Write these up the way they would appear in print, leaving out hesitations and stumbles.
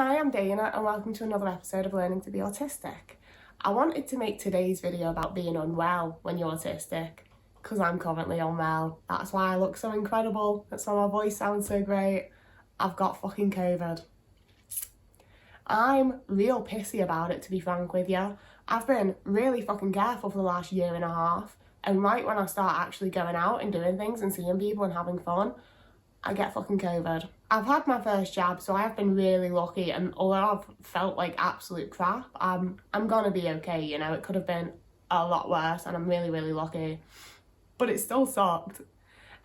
Hi, I'm Dana and welcome to another episode of Learning to be Autistic. I wanted to make today's video about being unwell when you're autistic, because I'm currently unwell. That's why I look so incredible, that's why my voice sounds so great. I've got fucking COVID. I'm real pissy about it, to be frank with you. I've been really fucking careful for the last year and a half, and right when I start actually going out and doing things and seeing people and having fun, I get fucking COVID. I've had my first jab, so I've been really lucky, and although I've felt like absolute crap, I'm gonna be okay, you know. It could have been a lot worse, and I'm really, really lucky. But it still sucked.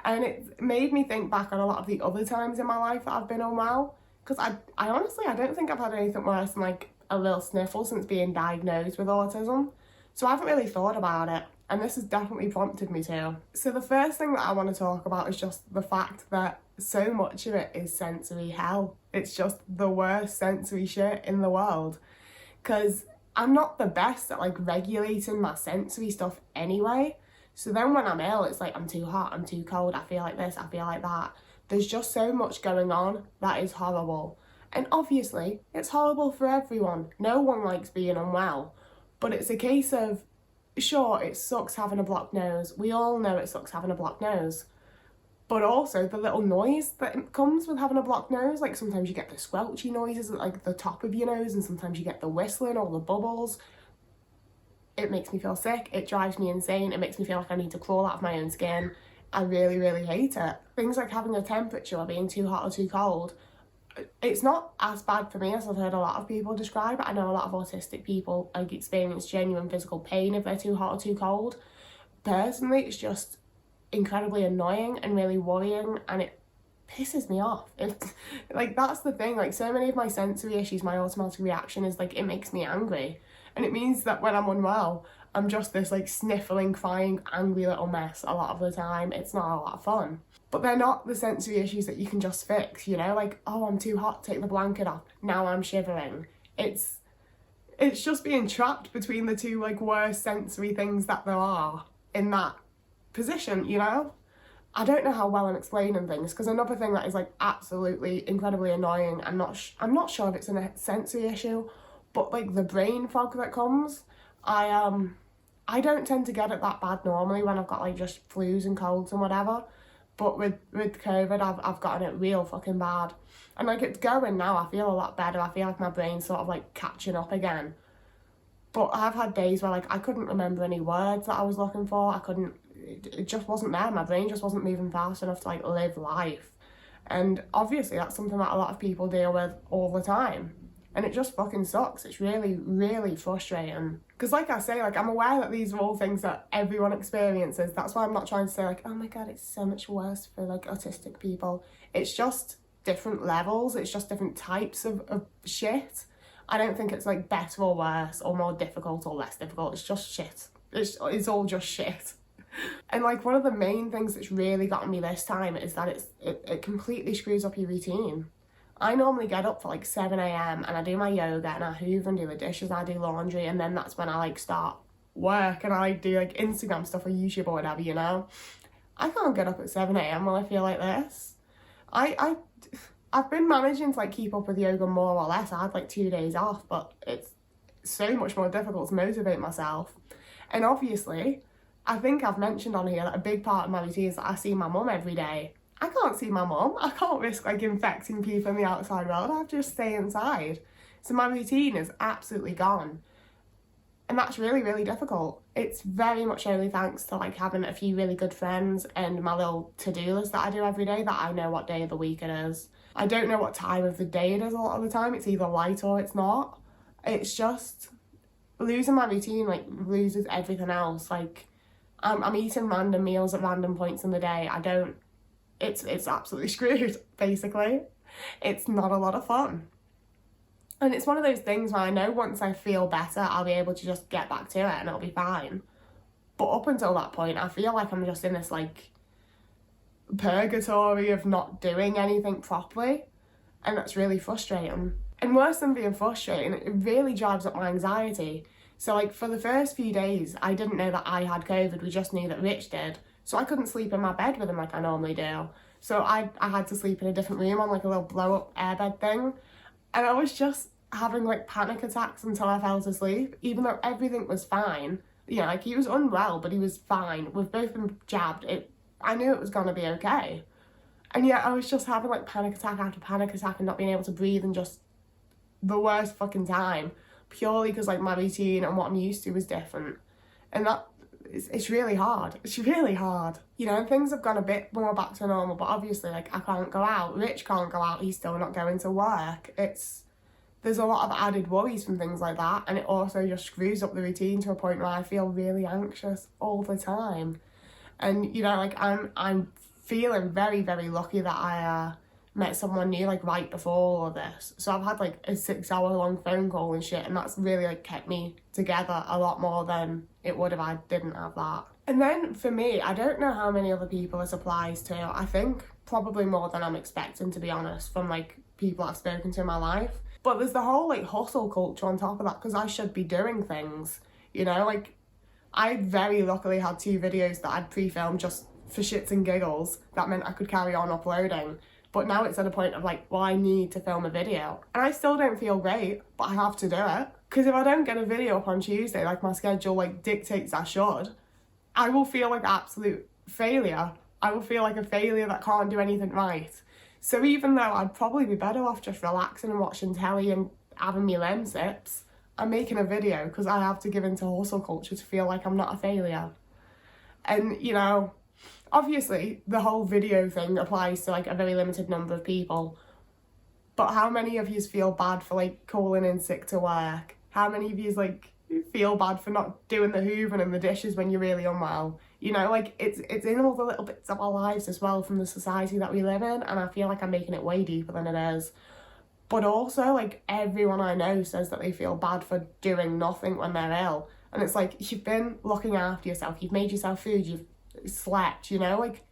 And it made me think back on a lot of the other times in my life that I've been unwell, because I honestly, I don't think I've had anything worse than like a little sniffle since being diagnosed with autism. So I haven't really thought about it, and this has definitely prompted me to. So the first thing that I want to talk about is just the fact that so much of it is sensory hell. It's just the worst sensory shit in the world. Because I'm not the best at like regulating my sensory stuff anyway. So then when I'm ill, it's like I'm too hot, I'm too cold, I feel like this, I feel like that. There's just so much going on that is horrible. And obviously, it's horrible for everyone. No one likes being unwell. But it's a case of, sure, it sucks having a blocked nose. We all know it sucks having a blocked nose. But also the little noise that comes with having a blocked nose, like sometimes you get the squelchy noises at like the top of your nose, and sometimes you get the whistling or the bubbles. It makes me feel sick, it drives me insane, it makes me feel like I need to crawl out of my own skin. I really, really hate it. Things like having a temperature or being too hot or too cold, it's not as bad for me as I've heard a lot of people describe it. I know a lot of autistic people like experience genuine physical pain if they're too hot or too cold. Personally, it's just incredibly annoying and really worrying, and it pisses me off. It's like, that's the thing, like so many of my sensory issues, my automatic reaction is like it makes me angry, and it means that when I'm unwell I'm just this like sniffling, crying, angry little mess a lot of the time. It's not a lot of fun. But they're not the sensory issues that you can just fix, you know, like, oh, I'm too hot, take the blanket off, now I'm shivering. It's just being trapped between the two like worst sensory things that there are in that position, you know? I don't know how well I'm explaining things, because another thing that is like absolutely incredibly annoying, I'm not sure if it's a sensory issue, but like the brain fog that comes, I don't tend to get it that bad normally when I've got like just flus and colds and whatever, but with COVID I've gotten it real fucking bad, and like it's going now. I feel a lot better. I feel like my brain's sort of like catching up again. But I've had days where like I couldn't remember any words that I was looking for. It just wasn't there. My brain just wasn't moving fast enough to like live life. And obviously that's something that a lot of people deal with all the time. And it just fucking sucks. It's really, really frustrating. Because like I say, like I'm aware that these are all things that everyone experiences. That's why I'm not trying to say like, oh my God, it's so much worse for like autistic people. It's just different levels. It's just different types of shit. I don't think it's like better or worse or more difficult or less difficult. It's just shit. It's all just shit. And like one of the main things that's really gotten me this time is that it completely screws up your routine. I normally get up for like 7 a.m. and I do my yoga and I hoover and do the dishes and I do laundry, and then that's when I like start work and I like do like Instagram stuff or YouTube or whatever, you know. I can't get up at 7 a.m. when I feel like this. I've been managing to like keep up with yoga more or less. I had like 2 days off, but it's so much more difficult to motivate myself. And obviously, I think I've mentioned on here that a big part of my routine is that I see my mum every day. I can't see my mum. I can't risk like infecting people in the outside world. I have to just stay inside. So my routine is absolutely gone. And that's really, really difficult. It's very much only thanks to like having a few really good friends and my little to-do list that I do every day that I know what day of the week it is. I don't know what time of the day it is a lot of the time. It's either light or it's not. It's just losing my routine like loses everything else. Like I'm eating random meals at random points in the day. It's absolutely screwed, basically. It's not a lot of fun. And it's one of those things where I know once I feel better, I'll be able to just get back to it and it'll be fine. But up until that point, I feel like I'm just in this like purgatory of not doing anything properly. And that's really frustrating. And worse than being frustrating, it really drives up my anxiety. So like for the first few days, I didn't know that I had COVID. We just knew that Rich did. So I couldn't sleep in my bed with him like I normally do. So I had to sleep in a different room on like a little blow up airbed thing. And I was just having like panic attacks until I fell asleep, even though everything was fine. You know, like he was unwell, but he was fine. We've both been jabbed. I knew it was gonna be okay. And yet I was just having like panic attack after panic attack and not being able to breathe and just the worst fucking time. Purely because like my routine and what I'm used to was different. And it's really hard. It's really hard. You know, and things have gone a bit more back to normal, but obviously like I can't go out. Rich can't go out, he's still not going to work. There's a lot of added worries from things like that, and it also just screws up the routine to a point where I feel really anxious all the time. And you know, like I'm feeling very, very lucky that I met someone new like right before all of this. So I've had like a 6-hour-long phone call and shit, and that's really like kept me together a lot more than it would if I didn't have that. And then for me, I don't know how many other people this applies to. I think probably more than I'm expecting, to be honest, from like people I've spoken to in my life. But there's the whole like hustle culture on top of that, because I should be doing things, you know, like I very luckily had 2 videos that I'd pre-filmed just for shits and giggles. That meant I could carry on uploading. But now it's at a point of like, well, I need to film a video. And I still don't feel great, but I have to do it. Because if I don't get a video up on Tuesday, like my schedule like dictates I should, I will feel like absolute failure. I will feel like a failure that can't do anything right. So even though I'd probably be better off just relaxing and watching telly and having me lem sips, I'm making a video because I have to give into hustle culture to feel like I'm not a failure. And, you know, obviously the whole video thing applies to like a very limited number of people. But how many of you feel bad for like calling in sick to work? How many of you like feel bad for not doing the hoovering and the dishes when you're really unwell? You know, like it's in all the little bits of our lives as well from the society that we live in, and I feel like I'm making it way deeper than it is. But also, like, everyone I know says that they feel bad for doing nothing when they're ill. And it's like, you've been looking after yourself, you've made yourself food, you've slept, you know? Like,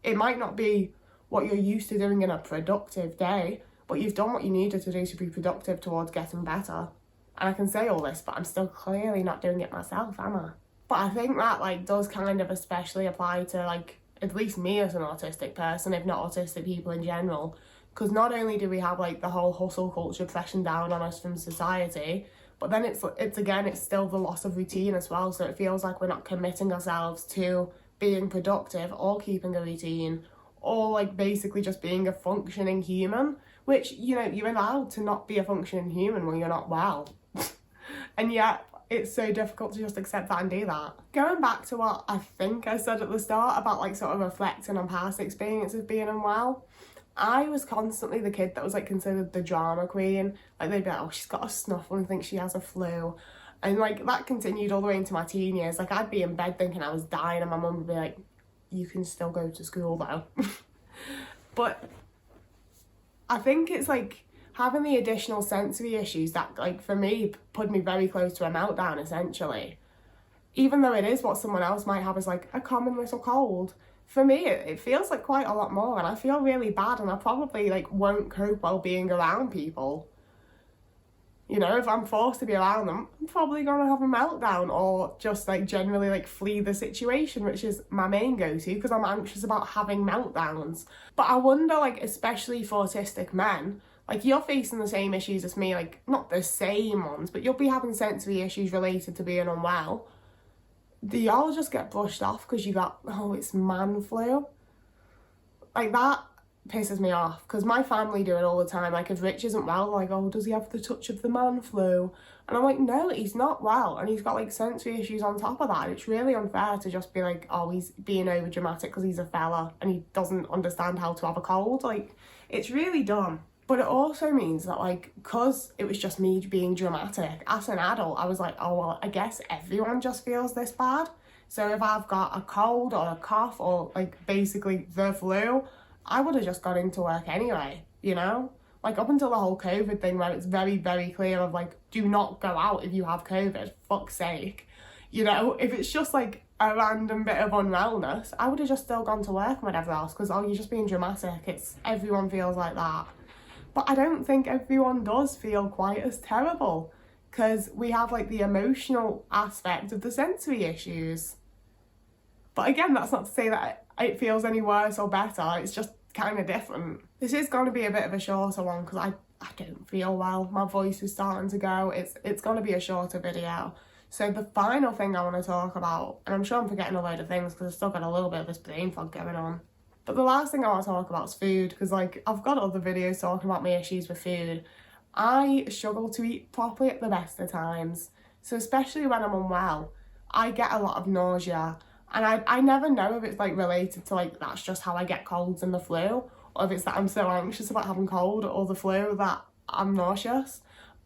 it might not be what you're used to doing in a productive day, but you've done what you needed to do to be productive towards getting better. And I can say all this, but I'm still clearly not doing it myself, am I? But I think that, like, does kind of especially apply to, like, at least me as an autistic person, if not autistic people in general. Because not only do we have, like, the whole hustle culture pressing down on us from society, but then it's still the loss of routine as well. So it feels like we're not committing ourselves to being productive or keeping a routine or, like, basically just being a functioning human, which, you know, you're allowed to not be a functioning human when you're not well. And yet it's so difficult to just accept that and do that. Going back to what I think I said at the start about, like, sort of reflecting on past experiences being unwell, I was constantly the kid that was, like, considered the drama queen. Like, they'd be like, oh, she's got a snuffle and thinks she has a flu. And, like, that continued all the way into my teen years. Like, I'd be in bed thinking I was dying and my mum would be like, you can still go to school though. But I think it's, like, having the additional sensory issues that, like, for me, put me very close to a meltdown, essentially. Even though it is what someone else might have as, like, a common little cold, for me, it feels like quite a lot more, and I feel really bad, and I probably, like, won't cope well being around people. You know, if I'm forced to be around them, I'm probably going to have a meltdown or just, like, generally, like, flee the situation, which is my main go-to because I'm anxious about having meltdowns. But I wonder, like, especially for autistic men, like, you're facing the same issues as me, like, not the same ones, but you'll be having sensory issues related to being unwell. Do y'all just get brushed off because you got, oh, it's man flu? Like, that pisses me off because my family do it all the time. Like, if Rich isn't well, like, oh, does he have the touch of the man flu? And I'm like, no, he's not well, and he's got, like, sensory issues on top of that. It's really unfair to just be like, oh, he's being over dramatic because he's a fella and he doesn't understand how to have a cold. Like, it's really dumb. But it also means that, like, because it was just me being dramatic, as an adult, I was like, oh, well, I guess everyone just feels this bad. So if I've got a cold or a cough or, like, basically the flu, I would have just got into work anyway, you know? Like, up until the whole COVID thing where it's very, very clear of, like, do not go out if you have COVID, fuck's sake. You know, if it's just, like, a random bit of unwellness, I would have just still gone to work and whatever else because, oh, you're just being dramatic. Everyone feels like that. But I don't think everyone does feel quite as terrible because we have, like, the emotional aspect of the sensory issues. But again, that's not to say that it feels any worse or better. It's just kind of different. This is going to be a bit of a shorter one because I don't feel well. My voice is starting to go. It's going to be a shorter video. So the final thing I want to talk about, and I'm sure I'm forgetting a load of things because I've still got a little bit of this brain fog going on. But the last thing I want to talk about is food, because like I've got other videos talking about my issues with food. I struggle to eat properly at the best of times. So especially when I'm unwell, I get a lot of nausea. And I never know if it's like related to like that's just how I get colds and the flu, or if it's that I'm so anxious about having cold or the flu that I'm nauseous.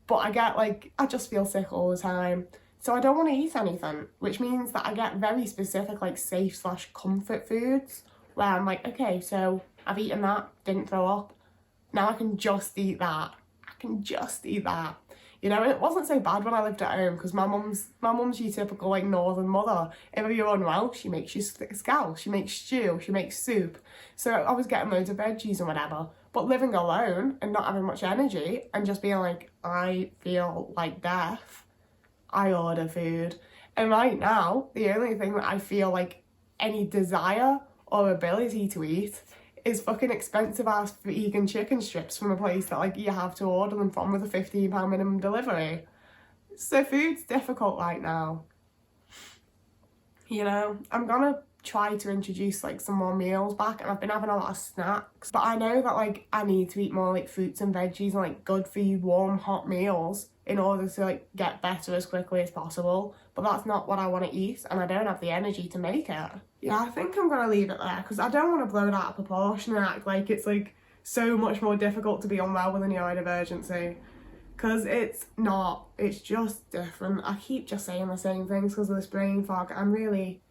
But I just feel sick all the time. So I don't want to eat anything, which means that I get very specific like safe/comfort foods where I'm like, okay, so I've eaten that, didn't throw up. Now I can just eat that. I can just eat that. You know, it wasn't so bad when I lived at home because my mum's your typical like northern mother. If you're unwell, she makes you scallops, she makes stew, she makes soup. So I was getting loads of veggies and whatever. But living alone and not having much energy and just being like, I feel like death, I order food. And right now, the only thing that I feel like any desire or ability to eat is fucking expensive ass vegan chicken strips from a place that like you have to order them from with a £15 minimum delivery. So food's difficult right now. You know, I'm gonna try to introduce like some more meals back, and I've been having a lot of snacks, but I know that like I need to eat more like fruits and veggies and like good for you warm hot meals in order to like get better as quickly as possible. But that's not what I want to eat, and I don't have the energy to make it. Yeah, I think I'm gonna leave it there because I don't want to blow it out of proportion and act like it's like so much more difficult to be unwell with a neurodivergency, because it's not. It's just different. I keep just saying the same things because of this brain fog. I'm really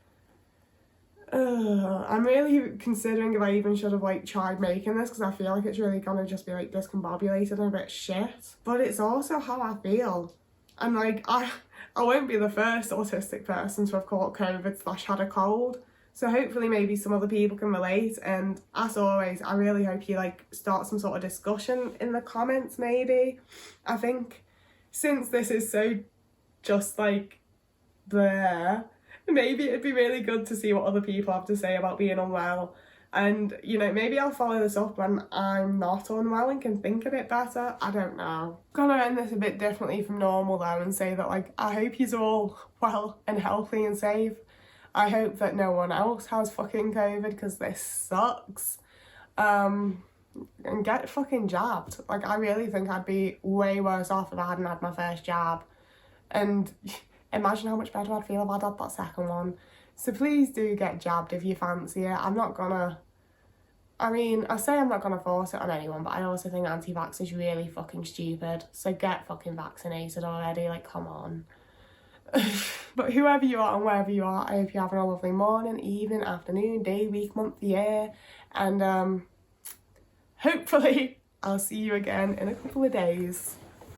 considering if I even should have like tried making this, because I feel like it's really gonna just be like discombobulated and a bit shit. But it's also how I feel, and like I won't be the first autistic person to have caught COVID/had a cold. So hopefully maybe some other people can relate, and as always, I really hope you like start some sort of discussion in the comments maybe. I think since this is so just like there, maybe it'd be really good to see what other people have to say about being unwell. And, you know, maybe I'll follow this up when I'm not unwell and can think a bit better. I don't know. I'm gonna end this a bit differently from normal though and say that like I hope you're all well and healthy and safe. I hope that no one else has fucking COVID because this sucks. And get fucking jabbed. Like I really think I'd be way worse off if I hadn't had my first jab. And imagine how much better I'd feel if I'd had that second one. So please do get jabbed if you fancy it. I say I'm not gonna force it on anyone, but I also think anti-vax is really fucking stupid. So get fucking vaccinated already, like come on. But whoever you are and wherever you are, I hope you're having a lovely morning, evening, afternoon, day, week, month, year. And hopefully I'll see you again in a couple of days.